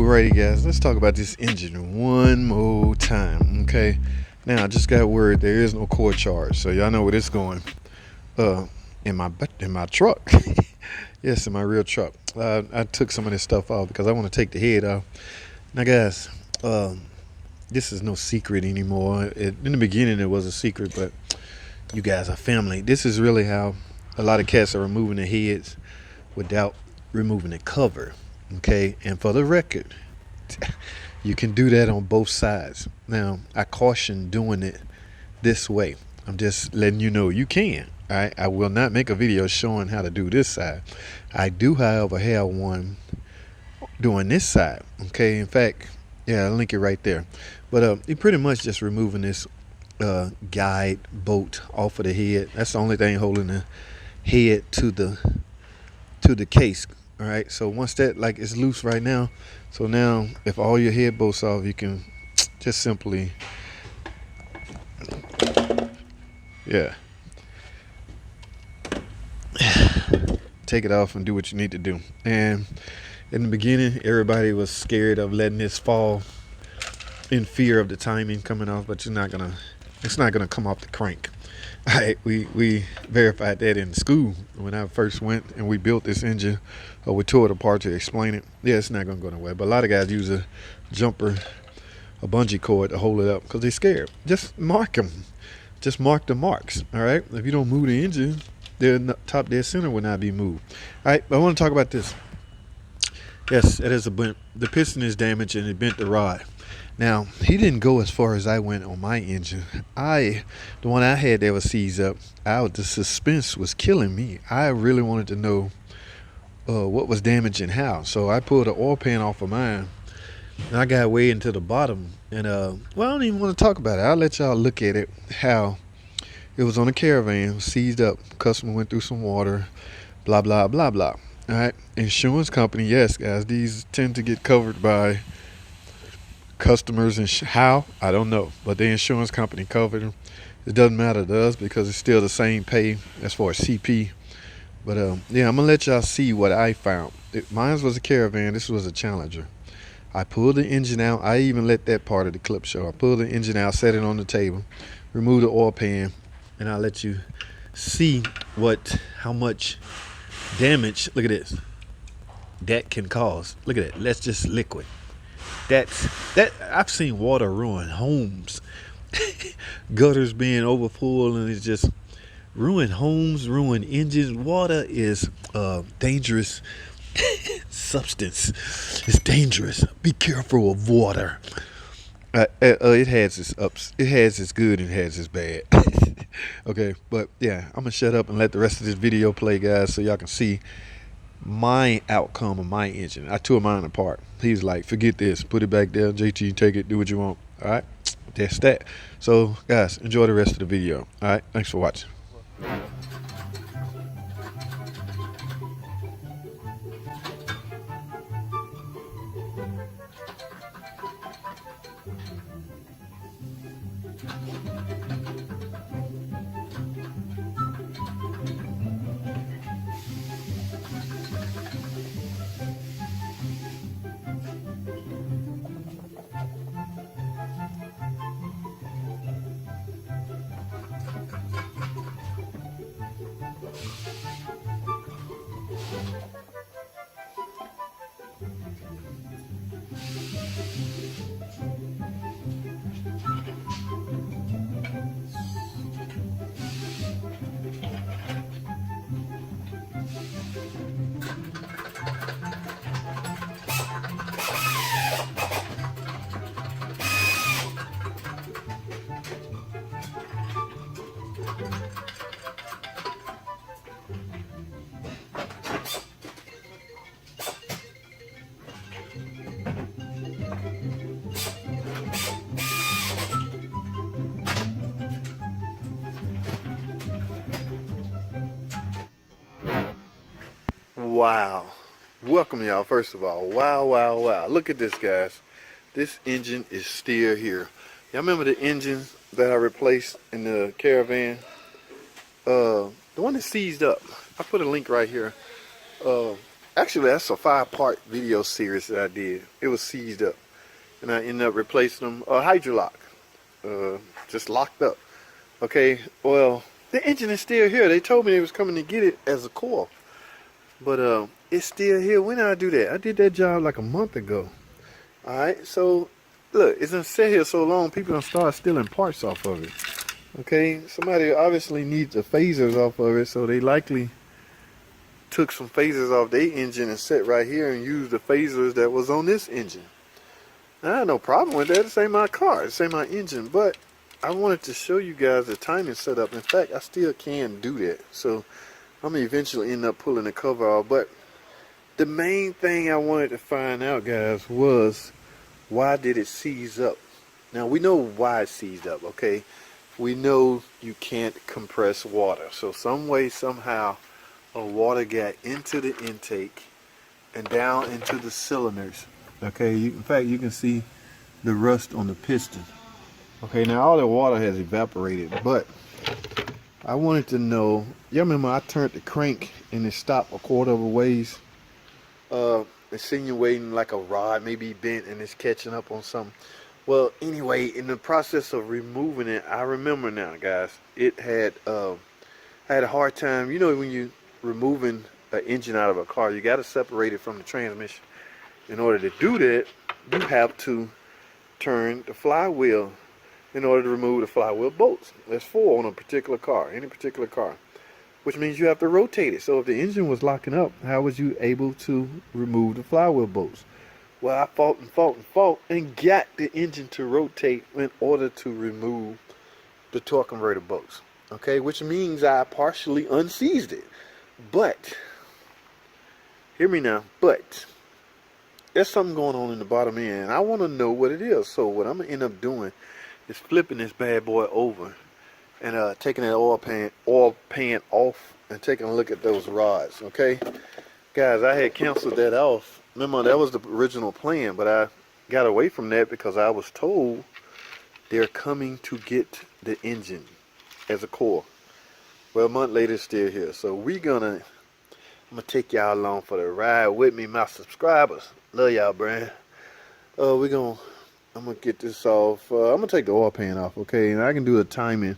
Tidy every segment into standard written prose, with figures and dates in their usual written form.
Alrighty guys, let's talk about this engine one more time, okay? Now I just got word there is no core charge, so y'all know where this going. In my truck. Yes, in my real truck. I took some of this stuff off because I want to take the head off. Now guys, this is no secret anymore. In the beginning it was a secret, but you guys are family. This is really how a lot of cats are removing the heads without removing the cover. Okay, and for the record, you can do that on both sides. Now, I caution doing it this way. I'm just letting you know you can. All right, I will not make a video showing how to do this side. I do, however, have one doing this side. Okay, in fact, yeah, I'll link it right there. But you're pretty much just removing this guide bolt off of the head. That's the only thing holding the head to the case. All right, so once that is loose right now, so now if all your head bolts off, you can just simply, yeah, take it off and do what you need to do. And in the beginning, everybody was scared of letting this fall in fear of the timing coming off, but it's not gonna come off the crank. All right, we verified that in school when I first went and we built this engine, or we tore it apart to explain it. Yeah, it's not gonna go nowhere. But a lot of guys use a jumper, a bungee cord to hold it up because they're scared. Just mark them. Just mark the marks. All right. If you don't move the engine, the top dead center will not be moved. All right. But I want to talk about this. Yes, it is the piston is damaged and it bent the rod. Now, he didn't go as far as I went on my engine. The one I had that was seized up, the suspense was killing me. I really wanted to know what was damaged and how. So I pulled the oil pan off of mine, and I got way into the bottom. And, well, I don't even want to talk about it. I'll let y'all look at it, how it was on a Caravan, seized up. Customer went through some water, blah, blah, blah, blah. All right, insurance company, yes, guys, these tend to get covered by customers, and how I don't know, but the insurance company covered them. It doesn't matter to us because it's still the same pay as far as CP. But yeah, I'm gonna let y'all see what I found. Mine was a Caravan. This was a Challenger. I pulled the engine out. I even let that part of the clip show. I pulled the engine out, set it on the table, removed the oil pan, and I'll let you see how much damage. Look at this. That can cause. Look at it. That's just liquid. That I've seen water ruin homes, gutters being overfull, and it's just ruin homes, ruin engines. Water is a dangerous substance. It's dangerous. Be careful of water. It has its ups, it has its good, and it has its bad. Okay, but yeah, I'm gonna shut up and let the rest of this video play, guys, so y'all can see my outcome of my engine. I tore mine apart. He's like, forget this, put it back there, JT, take it, do what you want. All right, that's that. So guys, enjoy the rest of the video. All right, thanks for watching. Wow, welcome y'all. First of all, wow, look at this, guys. This engine is still here. Y'all remember the engine that I replaced in the Caravan? The one that seized up. I put a link right here. Actually, that's a 5-part video series that I did. It was seized up, and I ended up replacing them Hydrolocked, just locked up. Okay, well, the engine is still here. They told me they was coming to get it as a core, but it's still here. When did I do that? I did that job like a month ago. All right, so look, it's gonna sit here so long, people gonna start stealing parts off of it. Okay, somebody obviously needs the phasers off of it, so they likely took some phasers off their engine and set right here and used the phasers that was on this engine. Now, I had no problem with that. This ain't my car, this ain't my engine, but I wanted to show you guys the timing setup. In fact, I still can do that, so I'm gonna eventually end up pulling the cover off. But the main thing I wanted to find out, guys, was why did it seize up? Now, we know why it seized up, okay? We know you can't compress water, so some way, somehow, water got into the intake and down into the cylinders. Okay, in fact, you can see the rust on the piston. Okay, now all the water has evaporated, but I wanted to know, you remember I turned the crank and it stopped a quarter of a ways, insinuating like a rod maybe bent and it's catching up on something. Well, anyway, in the process of removing it, I remember now, guys, it had I had a hard time. You know, when you removing an engine out of a car, you got to separate it from the transmission. In order to do that, you have to turn the flywheel in order to remove the flywheel bolts. There's 4 on a particular car, any particular car, which means you have to rotate it. So if the engine was locking up, how was you able to remove the flywheel bolts? Well, I fought and got the engine to rotate in order to remove the torque converter bolts. Okay, which means I partially unseized it. But, hear me now, but there's something going on in the bottom end, and I want to know what it is. So what I'm going to end up doing is flipping this bad boy over and taking that oil pan off and taking a look at those rods, okay? Guys, I had canceled that off. Remember, that was the original plan, but I got away from that because I was told they're coming to get the engine as a core. Well, a month later, it's still here. So I'm gonna take y'all along for the ride with me, my subscribers. Love y'all, Brian. I'm gonna get this off. I'm gonna take the oil pan off, okay? And I can do the timing.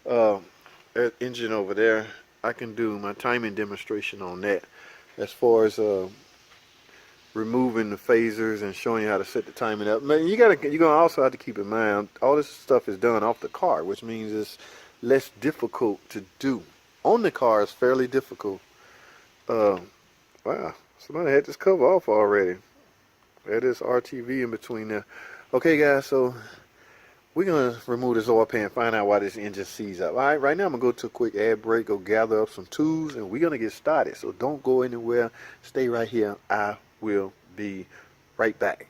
That engine over there, I can do my timing demonstration on that. As far as removing the phasers and showing you how to set the timing up. Man, you're gonna also have to keep in mind all this stuff is done off the car, which means it's less difficult to do. On the car is fairly difficult. Wow, somebody had this cover off already. That is RTV in between there. Okay, guys, so we're gonna remove this oil pan, find out why this engine seized up. All right, right now I'm gonna go to a quick ad break, go gather up some tools, and we're gonna get started. So don't go anywhere. Stay right here. I will be right back.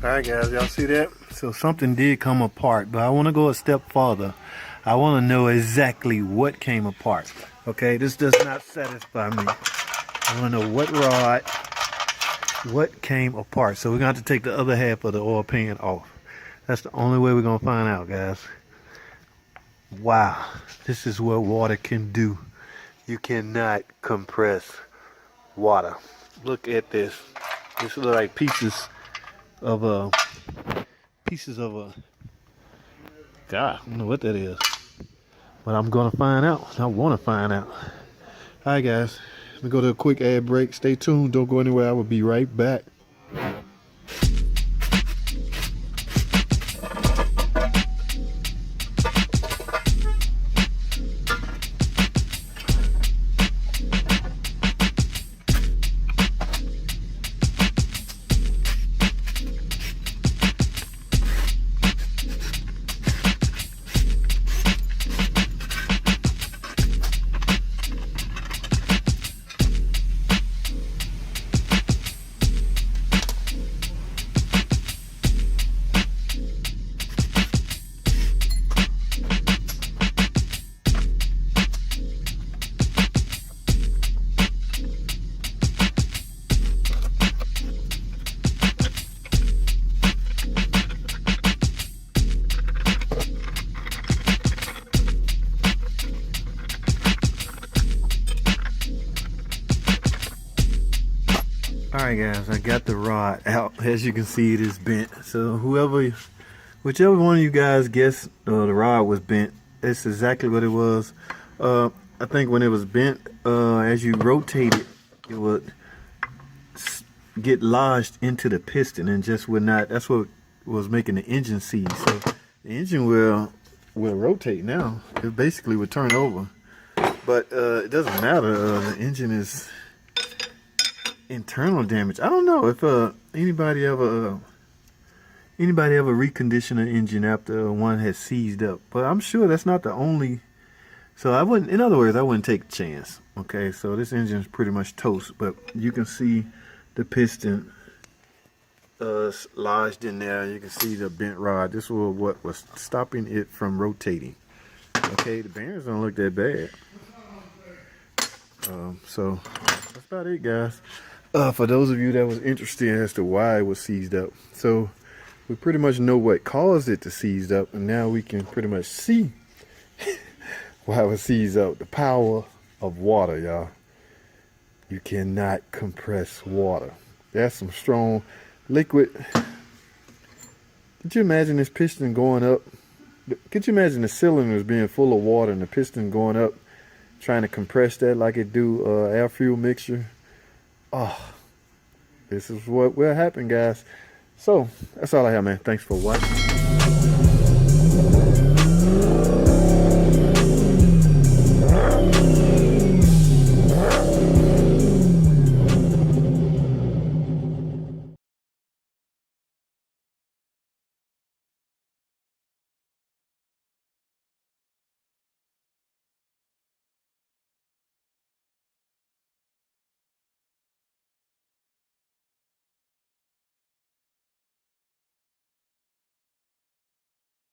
Alright guys, y'all see that? So something did come apart, but I want to go a step farther. I want to know exactly what came apart. Okay, this does not satisfy me. I want to know what came apart. So we're going to have to take the other half of the oil pan off. That's the only way we're going to find out, guys. Wow, this is what water can do. You cannot compress water. Look at this. This looks like pieces of a God, I don't know what that is, but I'm gonna find out. I want to find out. Alright guys, let me go to a quick ad break. Stay tuned, don't go anywhere. I will be right back. Alright guys, I got the rod out. As you can see, it is bent. So whichever one of you guys guessed the rod was bent, that's exactly what it was. I think when it was bent, as you rotate it, it would get lodged into the piston and just would not. That's what was making the engine seize. So the engine will rotate now. It basically would turn over, but it doesn't matter. The engine is internal damage. I don't know if anybody ever reconditioned an engine after one has seized up, but I'm sure that's not the only. So I wouldn't, in other words, I wouldn't take a chance. Okay, so this engine is pretty much toast, but you can see the piston lodged in there. You can see the bent rod. This was what was stopping it from rotating. Okay, the bearings don't look that bad. So that's about it, guys. For those of you that was interested as to why it was seized up, so we pretty much know what caused it to seize up, and now we can pretty much see why it was seized up. The power of water, y'all. You cannot compress water. That's some strong liquid. Could you imagine this piston going up? Could you imagine the cylinders being full of water and the piston going up, trying to compress that like it do air fuel mixture? Oh, this is what will happen, guys. So that's all I have, man. Thanks for watching.